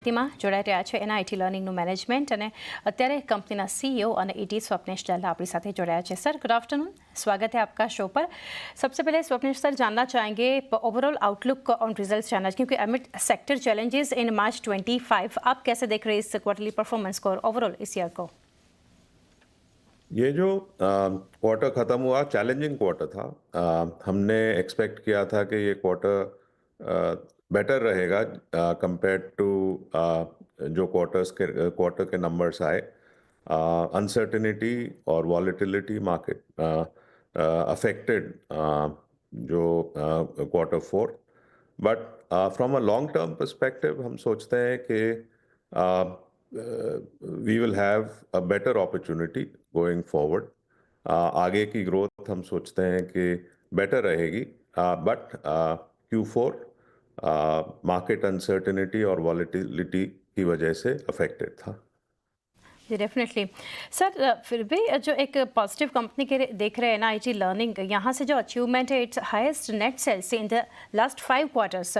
માં જોડાઈ રહ્યા છે NIT લર્નિંગનું મેનેજમેન્ટ અને અત્યારે કંપનીના CEO અને ED स्वप्नेश डल्ला अपनी साथ जोड़ाया है। सर गुड आफ्टरनून, स्वागत है आपका शो पर। सबसे पहले स्वप्नेश सर जानना चाहेंगे ओवरऑल आउटलुक ऑन रिजल्ट्स जानना, क्योंकि अमिड सेक्टर चैलेंजेस इन मार्च 25 आप कैसे देख रहे हैं इस क्वार्टरली परफॉर्मेंस को और ओवरऑल इस ईयर को? ये जो क्वार्टर ख़त्म हुआ चैलेंजिंग क्वार्टर था। हमने एक्सपेक्ट किया था कि ये क्वार्टर बेटर रहेगा कंपेयर्ड टू जो क्वार्टर के नंबर्स आए। अनसर्टेनिटी और वॉलेटिलिटी मार्केट अफेक्टेड जो quarter four, but from a long term perspective हम सोचते हैं कि we will have a better opportunity going forward. आगे की ग्रोथ हम सोचते हैं कि बेटर रहेगी, बट Q4 मार्केट अनसर्टेनिटी और वॉलेटिलिटी की वजह से अफेक्टेड था। जी डेफिनेटली सर, फिर भी जो एक पॉजिटिव कंपनी के देख रहे हैं NIT लर्निंग, यहाँ से जो अचीवमेंट है it's highest net sales in the last 5 quarters.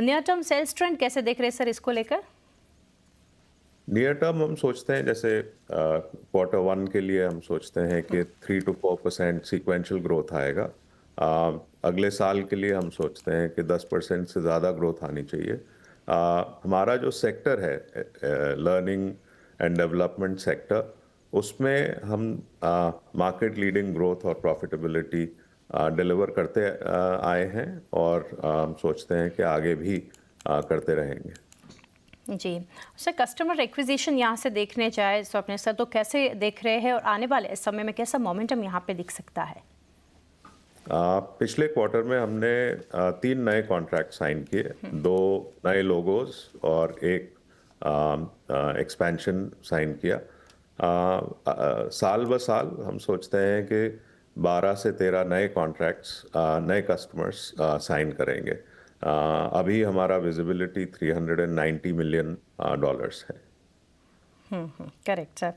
Near term sales trend कैसे देख रहे हैं सर इसको लेकर? नियर टर्म हम सोचते हैं जैसे क्वार्टर वन के लिए हम सोचते हैं कि 3 to 4% सीक्वेंशियल ग्रोथ आएगा। अगले साल के लिए हम सोचते हैं कि 10% से ज़्यादा ग्रोथ आनी चाहिए। हमारा जो सेक्टर है लर्निंग एंड डेवलपमेंट सेक्टर, उसमें हम मार्केट लीडिंग ग्रोथ और प्रॉफिटेबिलिटी डिलीवर करते आए हैं और हम सोचते हैं कि आगे भी करते रहेंगे। जी सर, कस्टमर एक्विजिशन यहाँ से देखने जाए स्वप्नेश सर तो कैसे देख रहे हैं और आने वाले समय में कैसा मोमेंटम यहाँ पे दिख सकता है? पिछले क्वार्टर में हमने 3 नए कॉन्ट्रैक्ट साइन किए, 2 नए लोगोस और एक एक्सपेंशन साइन किया। साल ब साल हम सोचते हैं कि 12 से 13 नए कॉन्ट्रैक्ट्स नए कस्टमर्स साइन करेंगे। अभी हमारा विजिबिलिटी $390 मिलियन है। Correct sir.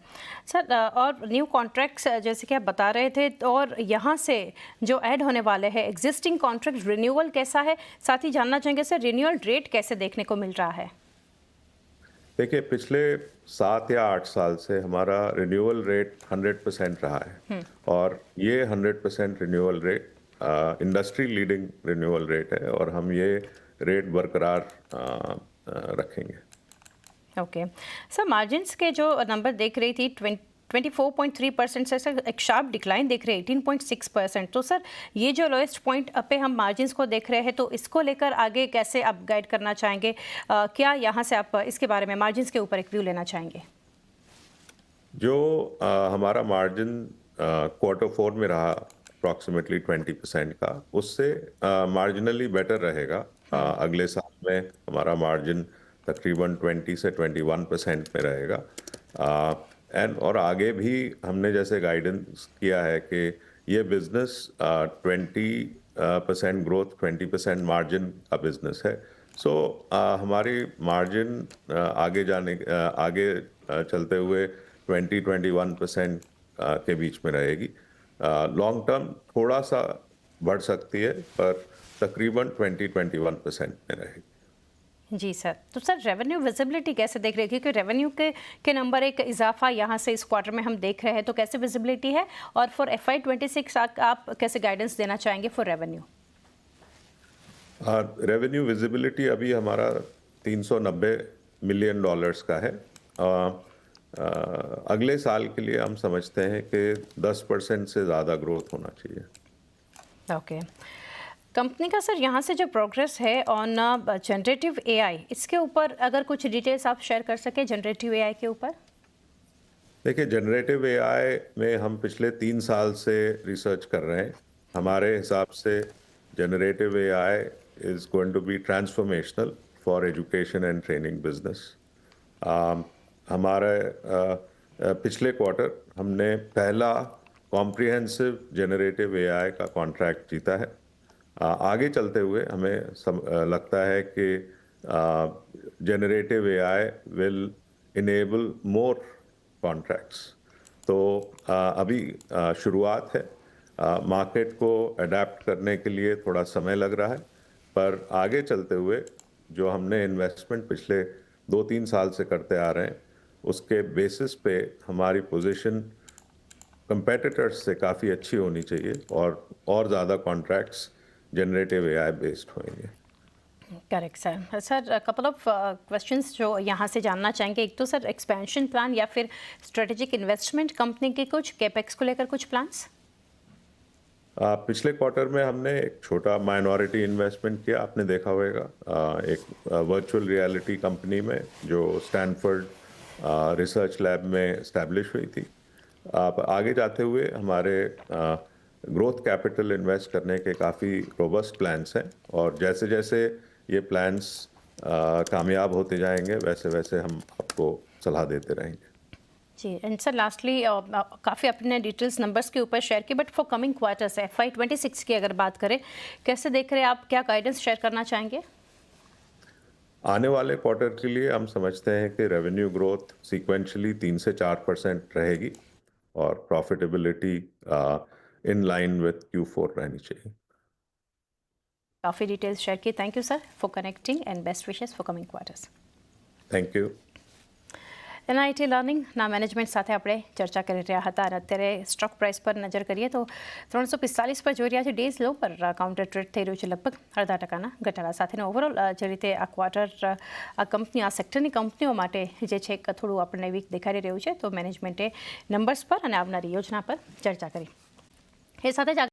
सर और न्यू कॉन्ट्रैक्ट्स जैसे कि आप बता रहे थे, और यहाँ से जो ऐड होने वाले हैं एग्जिस्टिंग कॉन्ट्रैक्ट रिन्यूअल कैसा है, साथ ही जानना चाहेंगे सर रिन्यूअल रेट कैसे देखने को मिल रहा है? देखिए, पिछले 7 या 8 साल से हमारा रिन्यूअल रेट 100% रहा है और ये 100% renewal rate industry leading renewal rate है और हम ये रेट बरकरार रखेंगे। ओके सर, मार्जिन्स के जो नंबर देख रही थी 24.3% से सर एक शार्प डिक्लाइन देख रहे हैं 18.6%। तो सर ये जो लोएस्ट पॉइंट पे हम मार्जिन्स को देख रहे हैं, तो इसको लेकर आगे कैसे आप गाइड करना चाहेंगे? क्या यहाँ से आप इसके बारे में मार्जिन्स के ऊपर एक व्यू लेना चाहेंगे? जो हमारा मार्जिन क्वार्टर फोर में रहा अप्रॉक्सीमेटली 20% का, उससे मार्जिनली बेटर रहेगा। अगले साल में हमारा मार्जिन तकरीबन 20 से 21% में रहेगा। और आगे भी हमने जैसे गाइडेंस किया है कि ये बिजनेस 20% ग्रोथ 20% मार्जिन का बिजनेस है। सो हमारी मार्जिन आगे चलते हुए 20-21% के बीच में रहेगी। लॉन्ग टर्म थोड़ा सा बढ़ सकती है, पर तकरीबन 20-21% में रहेगी। जी सर, तो सर रेवेन्यू विजिबिलिटी कैसे देख रहे हैं, क्योंकि रेवेन्यू के नंबर एक इजाफा यहाँ से इस क्वार्टर में हम देख रहे हैं, तो कैसे विजिबिलिटी है और फॉर FY26 आप कैसे गाइडेंस देना चाहेंगे फॉर रेवेन्यू? रेवेन्यू विजिबिलिटी अभी हमारा $390 मिलियन का है। अगले साल के लिए हम समझते हैं कि 10% से ज़्यादा ग्रोथ होना चाहिए। ओके कंपनी का सर यहाँ से जो प्रोग्रेस है ऑन जनरेटिव AI, इसके ऊपर अगर कुछ डिटेल्स आप शेयर कर सके जनरेटिव AI के ऊपर। देखिए, जनरेटिव AI में हम पिछले 3 साल से रिसर्च कर रहे हैं। हमारे हिसाब से generative AI is going to be transformational for education and training business. हमारे पिछले क्वार्टर हमने पहला कॉम्प्रिहेंसिव जनरेटिव AI का कॉन्ट्रैक्ट जीता है। आगे चलते हुए हमें लगता है कि generative AI will enable more contracts. तो अभी शुरुआत है, मार्केट को अडेप्ट करने के लिए थोड़ा समय लग रहा है, पर आगे चलते हुए जो हमने इन्वेस्टमेंट पिछले 2-3 साल से करते आ रहे हैं, उसके बेसिस पे हमारी पोजीशन कंपेटिटर्स से काफ़ी अच्छी होनी चाहिए और ज़्यादा कॉन्ट्रैक्ट्स जनरेटिव एआई बेस्ड होंगे। Correct sir. Sir couple of questions जो यहाँ से जानना चाहेंगे, एक तो सर एक्सपेंशन प्लान या फिर स्ट्रेटेजिक इन्वेस्टमेंट कंपनी के कुछ कैपेक्स को लेकर कुछ प्लान्स? पिछले क्वार्टर में हमने एक छोटा माइनॉरिटी इन्वेस्टमेंट किया, आपने देखा होगा, एक वर्चुअल रियलिटी कंपनी में जो स्टैनफोर्ड रिसर्च लैब में स्टैब्लिश हुई थी। आप आगे जाते हुए हमारे ग्रोथ कैपिटल इन्वेस्ट करने के काफ़ी रोबस्ट प्लान्स हैं, और जैसे जैसे ये प्लान्स कामयाब होते जाएंगे वैसे वैसे हम आपको सलाह देते रहेंगे। जी, एंड सर लास्टली काफ़ी अपने डिटेल्स नंबर्स के ऊपर शेयर की, but for coming quarters FY26 की अगर बात करें, कैसे देख रहे हैं आप, क्या गाइडेंस शेयर करना चाहेंगे? आने वाले क्वार्टर के लिए हम समझते हैं कि रेवेन्यू ग्रोथ सीक्वेंशली 3 से 4% रहेगी, और profitability in line with Q4 रहनी चाहिए। काफ़ी डिटेल्स शेयर की, thank you sir for connecting and best wishes for coming quarters. Thank you. NIT લર્નિંગના મેનેજમેન્ટ સાથે આપણે ચર્ચા કરી રહ્યા હતા, અને અત્યારે સ્ટોક પ્રાઇસ પર નજર કરીએ તો 345 પર જોઈ રહ્યા છે, ડેઝ લો પર કાઉન્ટર ટ્રેડ થઈ રહ્યું છે, લગભગ 0.5% ઘટાડા સાથેનો ઓવરઓલ જે રીતે આ ક્વાર્ટર આ કંપની, આ સેક્ટરની કંપનીઓ માટે જે છે થોડું આપણને વીક દેખાઈ રહ્યું છે, તો મેનેજમેન્ટે નંબર્સ પર અને આવનારી યોજના પર ચર્ચા કરી। એ સાથે જ